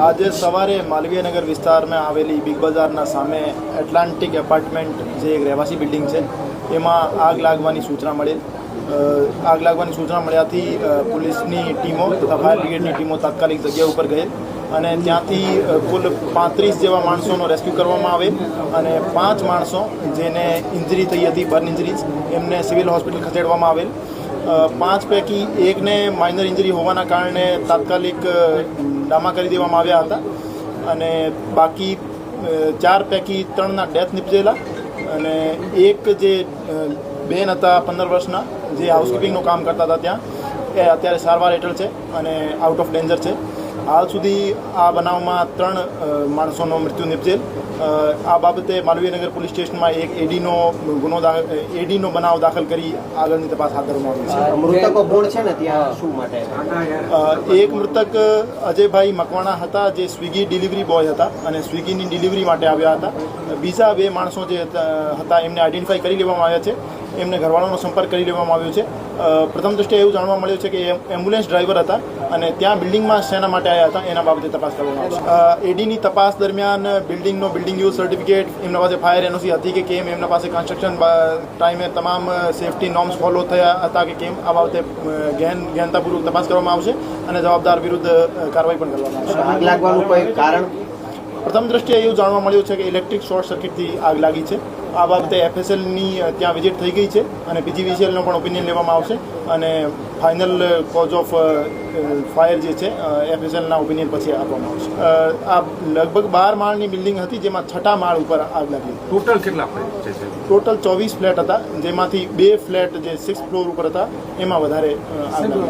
આજે સવારે માલવીયનગર વિસ્તારમાં આવેલી બિગ બજારના સામે એટલાન્ટિક એપાર્ટમેન્ટ જે એક રહેવાસી બિલ્ડિંગ છે એમાં આગ લાગવાની સૂચના મળેલ. આગ લાગવાની સૂચના મળ્યાથી પોલીસની ટીમો તથા ફાયર બ્રિગેડની ટીમો તાત્કાલિક જગ્યા ઉપર ગયેલ અને ત્યાંથી કુલ 35 જેવા માણસોનો રેસ્ક્યુ કરવામાં આવેલ અને 5 માણસો જેને ઇન્જરી થઈ હતી, બર્ન ઇન્જરીઝ, એમને સિવિલ હોસ્પિટલ ખસેડવામાં આવેલ. 5 પૈકી એકને માઇનર ઇન્જરી હોવાના કારણે તાત્કાલિક ડામા કરી દેવામાં આવ્યા હતા અને બાકી 4 પૈકી 3ના ડેથ નિપજેલા અને એક જે બેન હતા 15 વર્ષના જે હાઉસકીપિંગનું કામ કરતા હતા ત્યાં એ અત્યારે સારવાર હેઠળ છે અને આઉટ ઓફ ડેન્જર છે. હાલ સુધી આ બનાવમાં 3 માણસોનો મૃત્યુ નિપજેલ. આ બાબતે માલવીયનગર પોલીસ સ્ટેશનમાં એક એડીનો બનાવ દાખલ કરી આગળની તપાસ હાથ ધરવામાં આવી છે. મૃતકો કોણ છે ને ત્યાં શું માટે? એક મૃતક અજયભાઈ મકવાણા હતા જે સ્વિગી ડિલિવરી બોય હતા અને સ્વિગીની ડિલિવરી માટે આવ્યા હતા. બીજા 2 માણસો જે હતા એમને આઈડેન્ટિફાઈ કરી લેવામાં આવ્યા છે, એમને ઘરવાળાનો સંપર્ક કરી લેવામાં આવ્યો છે. પ્રથમ દૃષ્ટિએ એવું જાણવા મળ્યું છે કે એમ્બ્યુલન્સ ડ્રાઈવર હતા અને ત્યાં બિલ્ડિંગમાં શેના માટે આવ્યા હતા એના બાબતે તપાસ કરવામાં આવશે. એડીની તપાસ દરમિયાન બિલ્ડિંગ યુઝ સર્ટિફિકેટ, એમના પાસે ફાયર એનઓસી હતી કે કેમ, એમના પાસે કન્સ્ટ્રક્શન ટાઈમે તમામ સેફટી નોર્મ્સ ફોલો થયા હતા કે કેમ, આ બાબતે ગહેનતાપૂર્વક તપાસ કરવામાં આવશે અને જવાબદાર વિરુદ્ધ કાર્યવાહી પણ કરવામાં આવશે. આગ લાગવાનું કોઈ કારણ? પ્રથમ દ્રષ્ટિએ એવું જાણવા મળ્યું છે કે ઇલેક્ટ્રિક શોર્ટ સર્કિટથી આગ લાગી છે. આ બાબતે એફએસએલની ત્યાં વિઝિટ થઈ ગઈ છે અને પીજીવીસીએલનો પણ ઓપિનિયન લેવામાં આવશે અને ફાઇનલ કોઝ ઓફ ફાયર જે છે એફએસએલના ઓપિનિયન પછી આપવામાં આવશે. આ લગભગ 12 માળની બિલ્ડિંગ હતી જેમાં 6ઠા માળ ઉપર આગ લાગી. ટોટલ કેટલા ફ્લેટ છે? ટોટલ 24 ફ્લેટ હતા જેમાંથી 2 ફ્લેટ જે 6th ફ્લોર ઉપર હતા એમાં વધારે આગ લાગી.